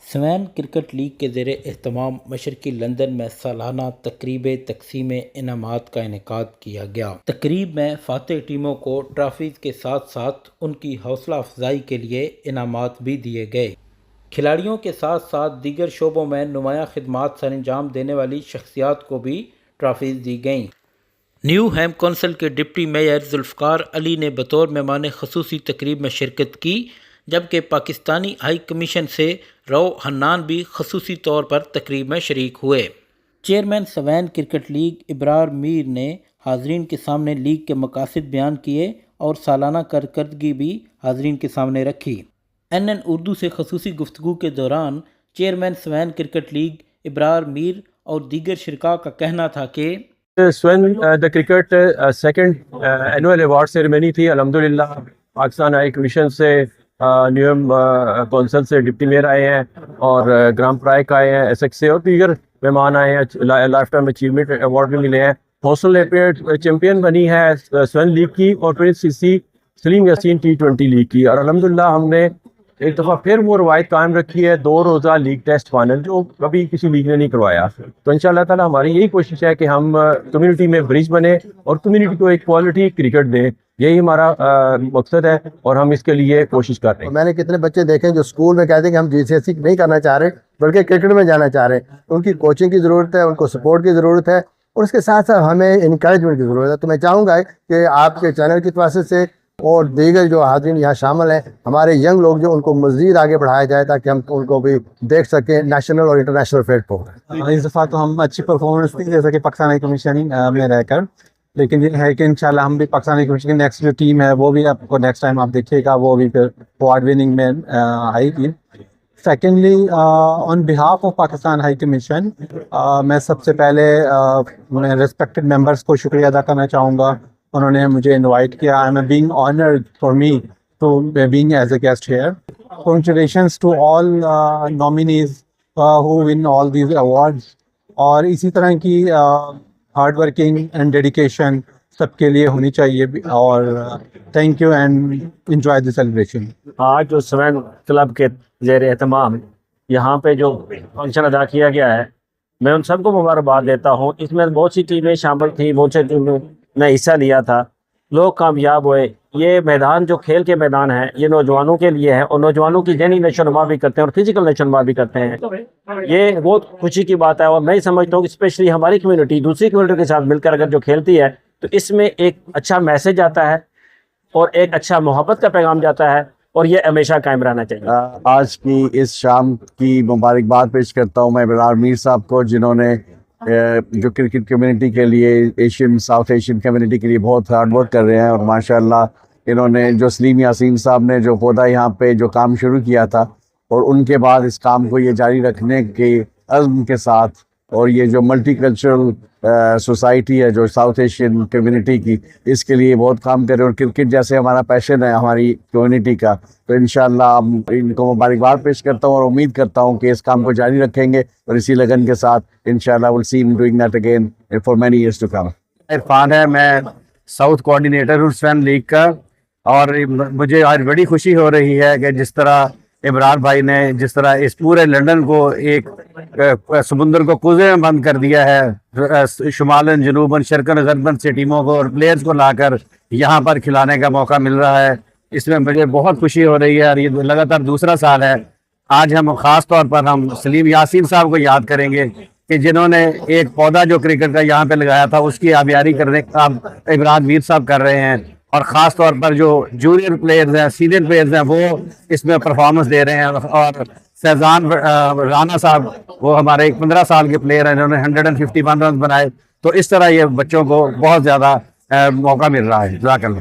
سوین cricket league کے زیر اہتمام مشرقی لندن میں سالانہ تقریب تقسیم انعامات کا انعقاد کیا گیا۔ تقریب میں فاتح ٹیموں کو ٹرافیز کے ساتھ ساتھ ان کی حوصلہ افزائی کے لیے انعامات بھی دیے گئے۔ کھلاڑیوں کے ساتھ ساتھ دیگر شعبوں میں نمایاں خدمات سر انجام دینے والی شخصیات کو بھی ٹرافیز دی گئیں۔ نیو ہیم کونسل کے ڈپٹی میئر ذوالفقار علی نے بطور مہمان خصوصی تقریب میں شرکت کی، جبکہ پاکستانی ہائی کمیشن سے رو حنان بھی خصوصی طور پر تقریب میں شریک ہوئے۔ چیئرمین سوین کرکٹ لیگ ابرار میر نے حاضرین کے سامنے لیگ کے مقاصد بیان کیے اور سالانہ کارکردگی بھی حاضرین کے سامنے رکھی۔ این اردو سے خصوصی گفتگو کے دوران چیئرمین سوین کرکٹ لیگ ابرار میر اور دیگر شرکاء کا کہنا تھا کہ سوین دا cricket second annual award ceremony تھی۔ الحمدللہ پاکستان ہائی کمیشن سے نیوم کونسل سے ڈپٹی میئر آئے ہیں اور گرام پرائک آئے ہیں، ایس ایکس سے، اور دیگر مہمان آئے ہیں۔ لائف ٹائم اچیومنٹ ایوارڈ بھی ملے ہیں۔ حوصل چیمپئن بنی ہے سوین لیگ کی اور پرنس سی سی سلیم یاسین T20 لیگ کی، اور الحمدللہ ہم نے ایک دفعہ پھر وہ روایت قائم رکھی ہے، 2 روزہ لیگ ٹیسٹ فائنل جو کبھی کسی لیگ نے نہیں کروایا۔ تو انشاءاللہ تعالی ہماری یہی کوشش ہے کہ ہم کمیونٹی میں برج بنے اور کمیونٹی کو ایک کوالٹی کرکٹ دیں، یہی ہمارا مقصد ہے اور ہم اس کے لیے کوشش کر رہے ہیں۔ میں نے کتنے بچے دیکھے جو اسکول میں کہتے ہیں کہ ہم GCSE نہیں کرنا چاہ رہے بلکہ کرکٹ میں جانا چاہ رہے ہیں۔ ان کی کوچنگ کی ضرورت ہے، ان کو سپورٹ کی ضرورت ہے، اور اس کے ساتھ ساتھ ہمیں انکریجمنٹ کی ضرورت ہے۔ تو میں چاہوں گا کہ آپ کے چینل کی واسطے سے اور دیگر جو حاضرین یہاں شامل ہیں، ہمارے ینگ لوگ جو ان کو مزید آگے بڑھایا جائے تاکہ ہم ان کو بھی دیکھ سکیں نیشنل اور انٹرنیشنل فیلڈ پر۔ اس دفعہ تو ہم اچھی پرفارمنس نہیں دے سکے پاکستان ہائی کمیشن میں رہ کر، لیکن یہ ہے کہ انشاءاللہ ہم بھی پاکستان ہائی کمیشن کی نیکسٹ جو ٹیم ہے وہ بھی آپ کو نیکسٹ ٹائم آپ دیکھیے گا، وہ بھی پھر اوارڈ وننگ میں آئے گی۔ Secondly on behalf of Pakistan high commission میں سب سے پہلے ریسپیکٹڈ ممبرس کو شکریہ ادا کرنا چاہوں گا، انہوں نے مجھے انوائٹ کیا۔ I am being honoured for me to being as a guest here. Congratulations to all nominees who won all these awards, اور اسی طرح کی ہارڈ ورکنگ اینڈ ڈیڈیکیشن سب کے لیے ہونی چاہیے، اور thank you and enjoy the celebration. آج جو سوین کلب کے زیر اہتمام یہاں پہ جو فنکشن ادا کیا گیا ہے، میں ان سب کو مبارکباد دیتا ہوں۔ اس میں بہت سی ٹیمیں شامل تھیں، بہت سی ٹیموں نے حصہ لیا تھا، لوگ کامیاب ہوئے۔ یہ میدان جو کھیل کے میدان ہے یہ نوجوانوں کے لیے ہے، اور نوجوانوں کی ذہنی نشو و نما بھی کرتے ہیں اور فزیکل نشو و نما بھی کرتے ہیں۔ یہ بہت خوشی کی بات ہے، اور میں سمجھتا ہوں کہ اسپیشلی ہماری کمیونٹی دوسری کمیونٹی کے ساتھ مل کر اگر جو کھیلتی ہے تو اس میں ایک اچھا میسج آتا ہے اور ایک اچھا محبت کا پیغام جاتا ہے، اور یہ ہمیشہ قائم رہنا چاہیے۔ آج کی اس شام کی مبارکباد پیش کرتا ہوں میں ابرار میر صاحب کو، جنہوں نے جو کرکٹ کمیونٹی کے لیے، ساؤتھ ایشین کمیونٹی کے لیے بہت ہارڈ ورک کر رہے ہیں، اور ماشاءاللہ انہوں نے جو سلیم یاسین صاحب نے جو پودا یہاں پہ جو کام شروع کیا تھا، اور ان کے بعد اس کام کو یہ جاری رکھنے کے عزم کے ساتھ، اور یہ جو ملٹی کلچرل سوسائٹی ہے جو ساؤتھ ایشین کمیونٹی کی، اس کے لیے بہت کام کر رہے ہیں، اور کرکٹ جیسے ہمارا پیشن ہے ہماری کمیونٹی کا، تو انشاءاللہ ہم ان کو مبارکباد پیش کرتا ہوں اور امید کرتا ہوں کہ اس کام کو جاری رکھیں گے، اور اسی لگن کے ساتھ انشاءاللہ we'll see him doing that again for many years to come۔ Irfan ہے، میں ساؤتھ کوآرڈینیٹر ہوں سوین لیگ کا، اور مجھے آج بڑی خوشی ہو رہی ہے کہ جس طرح ابرار بھائی نے جس طرح اس پورے لندن کو ایک سمندر کو کوزے میں بند کر دیا ہے، شمالاً جنوباً شرقاً غرباً سے ٹیموں کو اور پلیئرز کو لا کر یہاں پر کھلانے کا موقع مل رہا ہے، اس میں مجھے بہت خوشی ہو رہی ہے، اور یہ لگاتار دوسرا سال ہے۔ آج ہم خاص طور پر ہم سلیم یاسین صاحب کو یاد کریں گے کہ جنہوں نے ایک پودا جو کرکٹ کا یہاں پہ لگایا تھا، اس کی آبیاری کرنے کا کام ابرار میر صاحب کر رہے ہیں، اور خاص طور پر جو جونیئر پلیئرز ہیں، سینئر پلیئرز ہیں، وہ اس میں پرفارمنس دے رہے ہیں۔ اور فیضان رانا صاحب، وہ ہمارے ایک 15 سال کے پلیئر ہیں، انہوں نے 151 رنز بنائے۔ تو اس طرح یہ بچوں کو بہت زیادہ موقع مل رہا ہے۔ جزاک اللہ۔